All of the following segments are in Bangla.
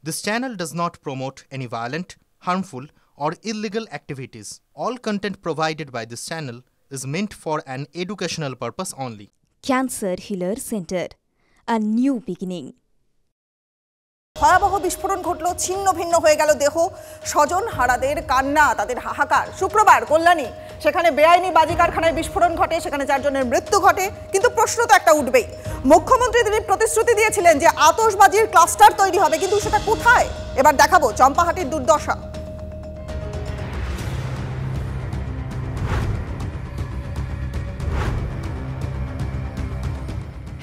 This channel does not promote any violent, harmful, or illegal activities. All content provided by this channel is meant for an educational purpose only. Cancer Healer Center, a new beginning. ভয়াবহ বিস্ফোরণ ঘটল, ছিন্ন ভিন্ন হয়ে গেল দেহ, স্বজন হারাদের কান্না, তাদের হাহাকার। শুক্রবার কল্যাণী সেখানে বেআইনি বাজি কারখানায় বিস্ফোরণ ঘটে, সেখানে 4 জনের মৃত্যু ঘটে। কিন্তু প্রশ্ন তো একটা উঠবেই। মুখ্যমন্ত্রী তিনি প্রতিশ্রুতি দিয়েছিলেন যে আতশবাজির ক্লাস্টার তৈরি হবে, কিন্তু সেটা কোথায়? এবার দেখাবো চম্পাহাটির দুর্দশা।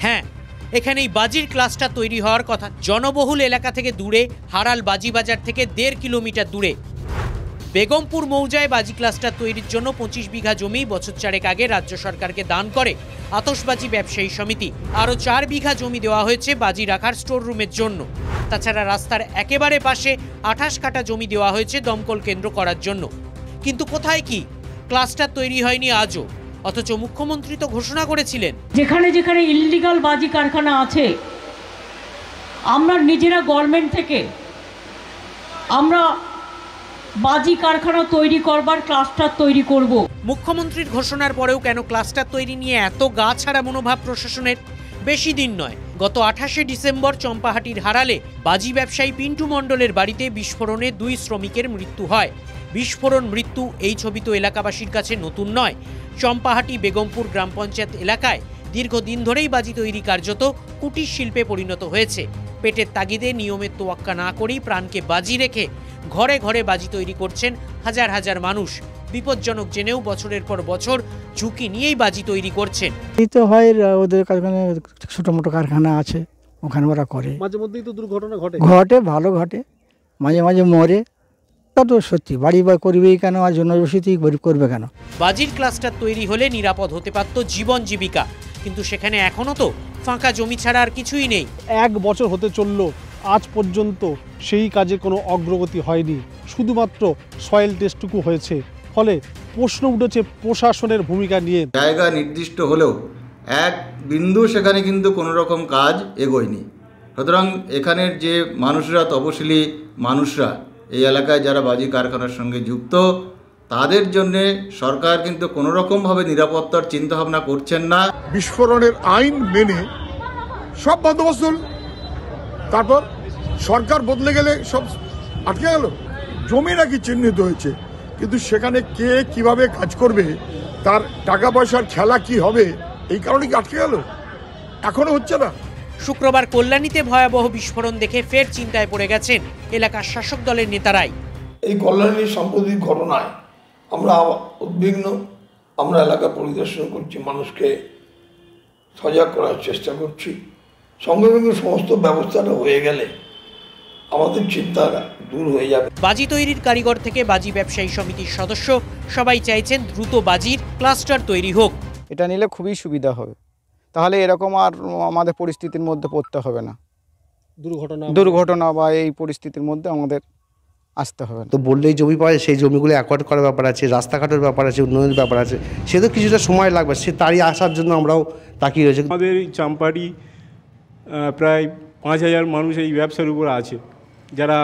হ্যাঁ, এখানেই বাজির ক্লাস্টার তৈরি হওয়ার কথা। জনবহুল এলাকা থেকে দূরে, হারাল বাজি বাজার থেকে 1.5 কিলোমিটার দূরে বেগমপুর মৌজায় বাজি ক্লাস্টার তৈরির জন্য 25 বিঘা জমি বছর 4 আগে রাজ্য সরকারকে দান করে আতশবাজি ব্যবসায়ী সমিতি। আরও 4 বিঘা জমি দেওয়া হয়েছে বাজি রাখার স্টোর রুমের জন্য। তাছাড়া রাস্তার একেবারে পাশে 28 কাঠা জমি দেওয়া হয়েছে দমকল কেন্দ্র করার জন্য। কিন্তু কোথায় কি ক্লাস্টার তৈরি হয়নি আজও, অথচ মুখ্যমন্ত্রী তো ঘোষণা করেছিলেন যেখানে যেখানে ইললিগাল বাজি কারখানা আছে আমরা নিজেরা গভর্নমেন্ট থেকে আমরা বাজি কারখানা তৈরি করবার ক্লাস্টার তৈরি করব। মুখ্যমন্ত্রীর ঘোষণার পরেও কেন ক্লাস্টার তৈরি নিয়ে এত গা ছাড়া মনোভাব প্রশাসনের? বেশি দিন নয়, গত 28শে ডিসেম্বর চম্পাহাটির হারালে বাজি ব্যবসায়ী পিন্টু মণ্ডলের বাড়িতে বিস্ফোরণে 2 শ্রমিকের মৃত্যু হয়। বিস্ফোরণ মৃত্যু এই ছবি তো এলাকাবাসীর কাছে নতুন নয়। চম্পাহাটি বেগমপুর গ্রাম পঞ্চায়েত এলাকায় দীর্ঘদিন ধরেই বাজি তৈরি কার্যত কুটির শিল্পে পরিণত হয়েছে। পেটের তাগিদে নিয়মের তোয়াক্কা না করেই প্রাণকে বাজি রেখে ঘরে ঘরে বাজি তৈরি করছেন হাজার হাজার মানুষ। বিপজ্জনক জেনেও বছরের পর বছর ঝুঁকি নিয়েই বাজি তৈরি করছেন। এই তো হয়, ওদের কারখানা ছোট মোটো কারখানা আছে, ওখানে ওরা করে। মাঝে মধ্যেই তো দুর্ঘটনা ঘটে, ভালো ঘটে, মাঝে মাঝে মরে। তা তো সত্যি, বাড়ি বা করবেই কেন, আর জনবসতি করবে কেন? বাজির ক্লাস্টার তৈরি হলে নিরাপদ হতে পারত জীবন জীবিকা, কিন্তু সেখানে এখনো তো ফাঁকা জমি ছাড়া আর কিছুই নেই। 1 বছর হতে চলল, আজ পর্যন্ত সেই কাজে কোনো অগ্রগতি হয়নি, শুধুমাত্র সয়েল টেস্টটুকু হয়েছে। ফলে প্রশ্ন উঠেছে প্রশাসনের ভূমিকা নিয়ে। জায়গা নির্দিষ্ট হলেও এক বিন্দু সেখানে কিন্তু কোনো রকম কাজ এগোয়নি। সুতরাং এখানের যে মানুষরা, তপশিলি মানুষরা, এই এলাকায় যারা বাজি কারখানার সঙ্গে যুক্ত, তাদের জন্যে সরকার কিন্তু কোনো রকমভাবে নিরাপত্তার চিন্তাভাবনা করছেন না। বিস্ফোরণের আইন মেনে সব বন্দোবস্ত হল, তারপর সরকার বদলে গেলে সব আটকে গেল। জমি নাকি চিহ্নিত হয়েছে, কিন্তু সেখানে কে কিভাবে কাজ করবে, তার টাকা পয়সার খেলা কি হবে, এই কারণে কি আটকে গেল? এখনো হচ্ছে না। শুক্রবার কল্যাণীতে ভয়াবহ বিস্ফোরণ দেখে ফের চিন্তায় পড়ে গেছেন এলাকার শাসক দলের নেতারাই। এই কল্যাণীর সাম্প্রতিক ঘটনায় আমরা উদ্বিগ্ন। আমরা এলাকা পরিদর্শন করছি, মানুষকে সজাগ করার চেষ্টা করছি। সঙ্গে সঙ্গে সমস্ত ব্যবস্থাটা হয়ে গেলে আমাদের চিন্তা দূর হয়ে যাবে। বাজি তৈরির কারিগর থেকে বাজি ব্যবসায়ী সমিতির সদস্য সবাই চাইছেন দ্রুত বাজির ক্লাস্টার তৈরি হোক। এটা নিলে খুবই সুবিধা হবে, তাহলে এরকম আর আমাদের পরিস্থিতির মধ্যে পড়তে হবে না, দুর্ঘটনা বা এই পরিস্থিতির মধ্যে আমাদের আসতে হবে না। তো বললেই জমি পাওয়া যায়, সেই জমিগুলো অ্যাকোয়ার্ড করার ব্যাপার আছে, রাস্তাঘাটের ব্যাপার আছে, উন্নয়নের ব্যাপার আছে, সে তো কিছুটা সময় লাগবে, সে তারই আসার জন্য আমরাও তাকিয়ে রয়েছি। আমাদের চম্পাহাটি প্রায় 5000 মানুষ এই ব্যবসার উপর আছে, যারা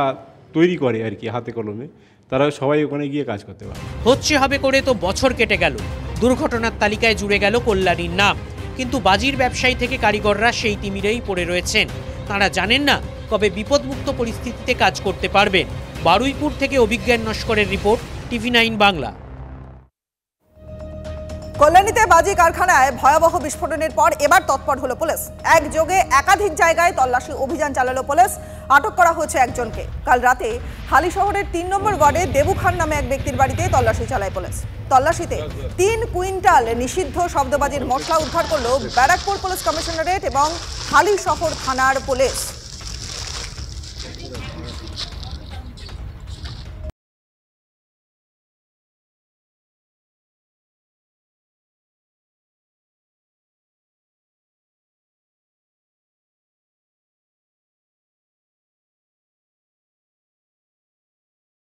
তৈরি করে আর কি হাতে কলমে, তারা সবাই ওখানে গিয়ে কাজ করতে পারে। হচ্ছে হবে করে তো বছর কেটে গেল, দুর্ঘটনার তালিকায় জুড়ে গেল কল্যাণীর নাম, কিন্তু বাজির ব্যবসায়ী থেকে কারিগররা সেই তিমিরেই পড়ে রয়েছেন। তারা জানেন না কবে বিপদমুক্ত পরিস্থিতিতে কাজ করতে পারবেন। বারুইপুর থেকে অভিজ্ঞান নস্করের রিপোর্ট, TV9 বাংলা। কল্যাণীতে বাজি কারখানায় ভয়াবহ বিস্ফোরণের পর এবার তৎপর হলো পুলিশ। একযোগে একাধিক জায়গায় তল্লাশি অভিযান চালালো পুলিশ। আটক করা হয়েছে একজনকে। কাল রাতে হালি শহরের 3 নম্বর ওয়ার্ডে দেবু খান নামে এক ব্যক্তির বাড়িতে তল্লাশি চালায় পুলিশ। তল্লাশিতে 3 কুইন্টাল নিষিদ্ধ শব্দবাজির মশলা উদ্ধার করলো ব্যারাকপুর পুলিশ কমিশনারেট এবং হালি শহর থানার পুলিশ।